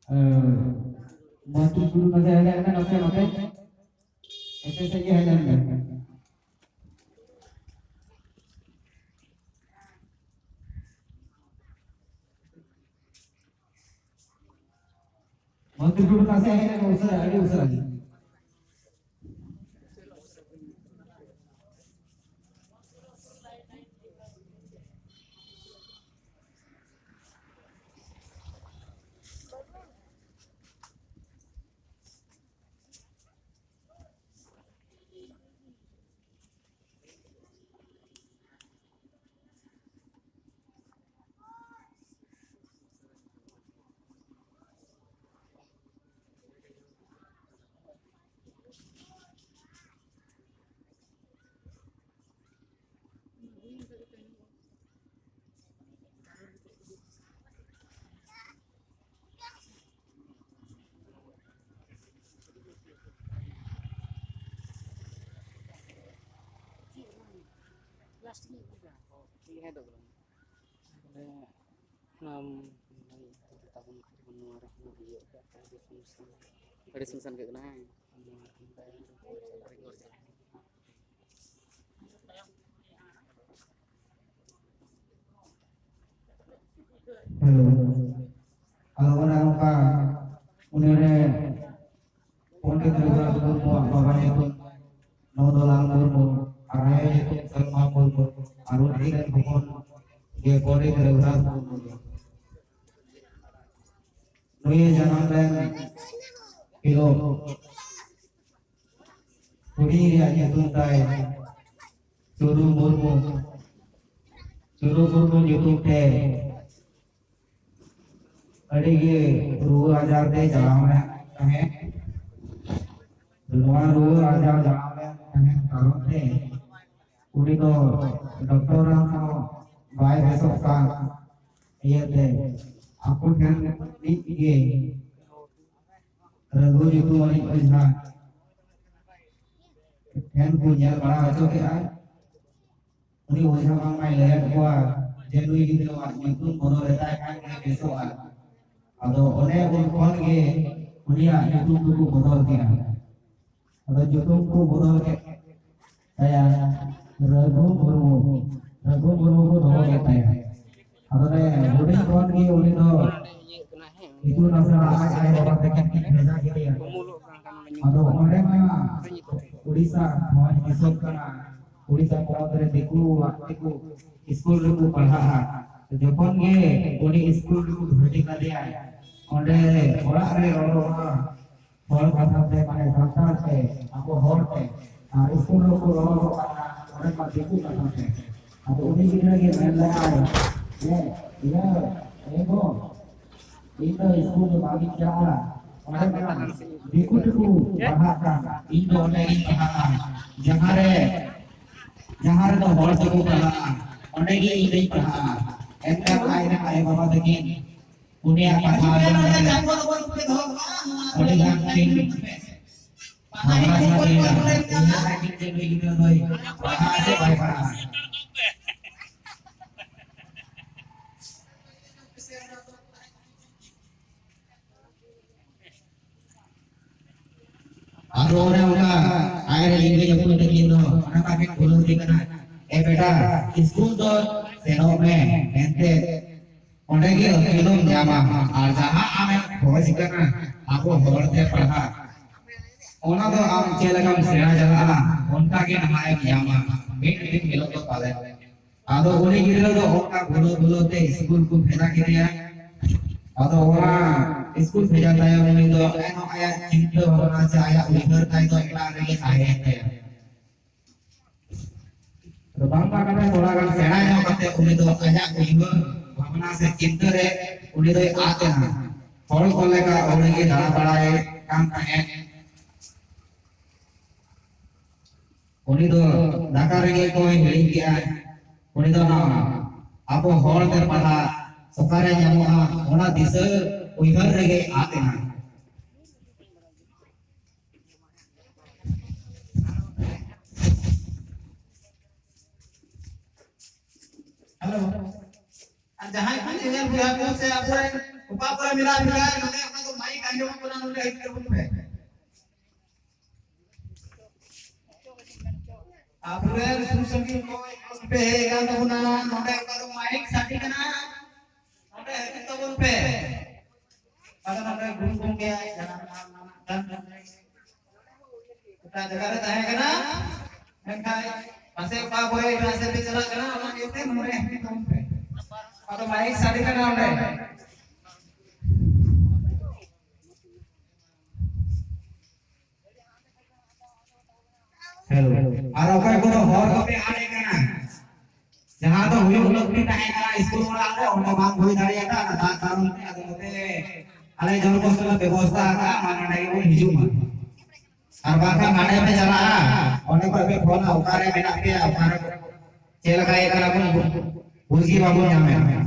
मंत्री गुरु नजर आ रहा है नोटे नोटे ऐसे से ये है जाएंगे मंत्री गुरु कैसे है उसे आगे उसे आगे Ini ada belum? Enam tahun menurut video ada sungsan kayak gimana? Halo, kalau orang apa, udah Pondok Raghunath Murmu, bapaknya itu Nodolang Murmu, ayahnya itu Salma Murmu, Arun Ikan Bukon, dia Pondok Raghunath Murmu. Nuye jangan dan kilo, puri aja tuntai, Suru Murmu YouTube teh. अड़ेगे रूह आजार दे Tzalam है कहें दुनिया रूह आजार Tzalam है कहें कारण दे उड़ी तो डॉक्टर राम को बाय बेसों का ये दे आपको क्या ये रघु जी को वाली पैसा क्या पुnya बड़ा अच्छा क्या उन्हीं वजह का मैं ले आया जेनुई की तरह आज मैं तुम बोलो रहता है क्या बेसों आ अदो उन्हें उन कौन के उन्हें यूट्यूब को बदल दिया अदो यूट्यूब को बदल के क्या रघु मुर्मू को धोने देता है अदो ने बुढ़ी कौन की उन्हें तो itu nasional saya bapak teknik भेजा किया अदो उन्हें मैं उड़ीसा मौज मिसों करना उड़ीसा पहुंच रहे देखो स्कूल को पढ़ा जपन के उन्हें स्कूल को भेज कर दिया onde orang re orang hol kata te mane santar te aku hol te iskul ko orang orang ma diku kata te ato uni gina ge mela ai ya ego itu iskul ke bagi cara orang diku diku bahasa indo ne bahasa jahare to hol to bahasa onde ge idai bahasa enka ai baba dekin Unia pasal oleh ganting orang air lingga yang pun terkino, anak pakai bulu di kanan. Beta, iskul tu senome, ente onde के kilo Jama और जहां हमें खोज करना आपको होड़ से पढ़ा ओना तो आप चेलकम सेना जला उनका के हमारे जामा मेन किलो तो पाले आदो उन्हें किलो तो उनका बोलो ते स्कूल को भेजा के दिया आदो ओना स्कूल भेजा ताया उन्हें तो एनो आया चिंता होना से आया उधर ताई तो इला लगे आए थे तो बांका का थोड़ा kan सेना जो करते उन्हें तो आया उधर भावना से चिंता रे उन्हें तो आते हैं फॉलो करने का उन्हें के धारा बड़ा है काम है उन्हें तो दाकार के कोई नहीं किया उन्हें तो ना आपको हॉल में पढ़ा सकारे जामुआ उन्हें दिस उधर रे आते हैं हेलो जहाँ की ये बिहार से अपने ऊपर मिला मिला उन्हें अपना तो आयो कोना नोडे हिट पे आपरे सुसंगी को पे हेगा तबुना नोडे करो माइक साथी कना नोडे हिट तबुन पे ada nada gunung ke dan kita dengar tanya kena engkai masih apa boleh masih bicara kena orang itu mulai atau baik sadi kena oleh hello ada apa yang kau hor kau ada kena jangan tuh huyuk lebih tanya kena school orang ada orang bang boy dari ada tahun ini ada mute ale jauh kosong व्यवस्था का माना नहीं वो हिजूम और बाका माने में चला ओने को पे फोन उतारे में ना पे उतारे चेला का एक लाख बुर्गी बाबू यहाँ में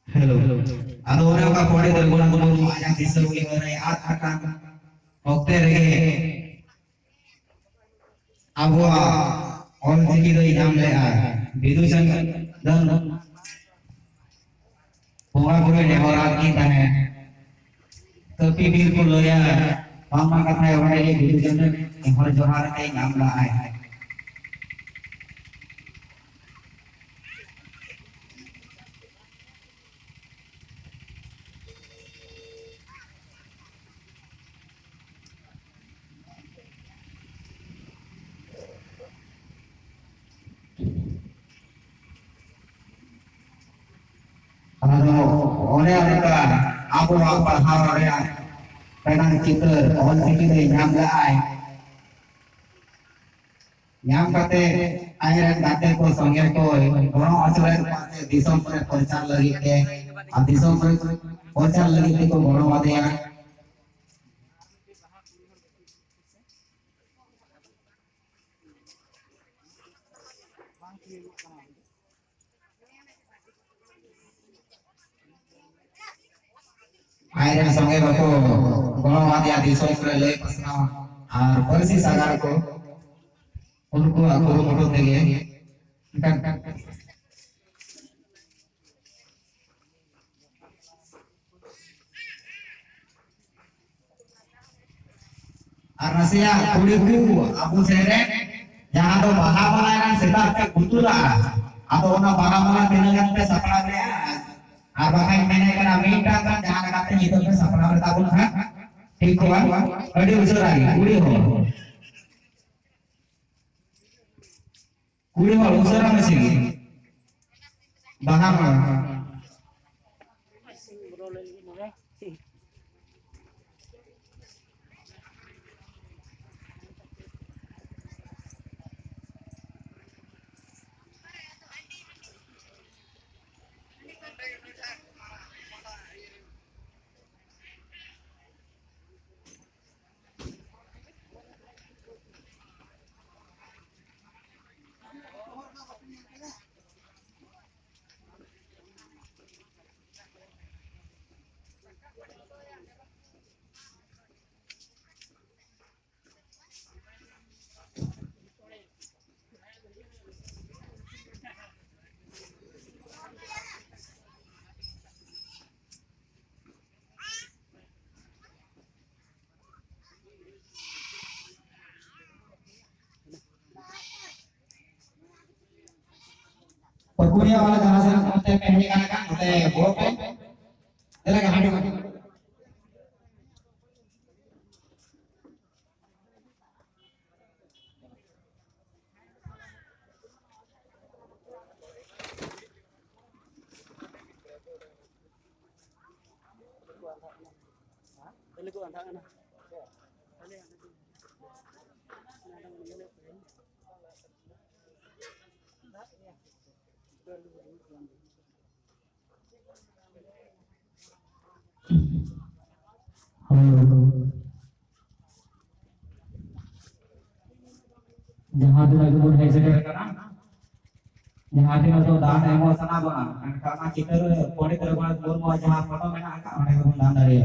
hello ada orang ka pode terguna guna aja disuruh ibarai akan waktu rege abwa on jiki doi jam le a vidusan dan bunga bunga dehorat kita है tapi बिल्कुल लोया मामा कथा है वाले vidusan हर जोहार के नाम ला है oleh mereka aku apa hal yang pengen kita on sini nyam lai nyam kate air kate ko sange ko orang acuran kate disam पर प्रचार लगी के disam पर प्रचार लगी के को orang ada yang air yang sange bako orang ada yang disam पर ले पसना और परसी सागर को उनको aku मोटो देंगे kan Arnasia kuliku aku seret jangan tuh baha-baha kan setar ke kutula atau ona baha-baha dengan ke sapala nya abakai menaikkan minta kan jangan kata itu ke sapala bertabun kan ठीक हुआ बड़ी उजर आई पूरी हो पूरी हो उजर में से बाहर Perkuliah वाला जहाँ से होते पहले का होते वो पे चला के हाड़ी जहाँ दूर है जगह का Jaha tino to dan emo sana bona. Karena kita poni terbuat buat jahah foto mena angka orang yang dan dari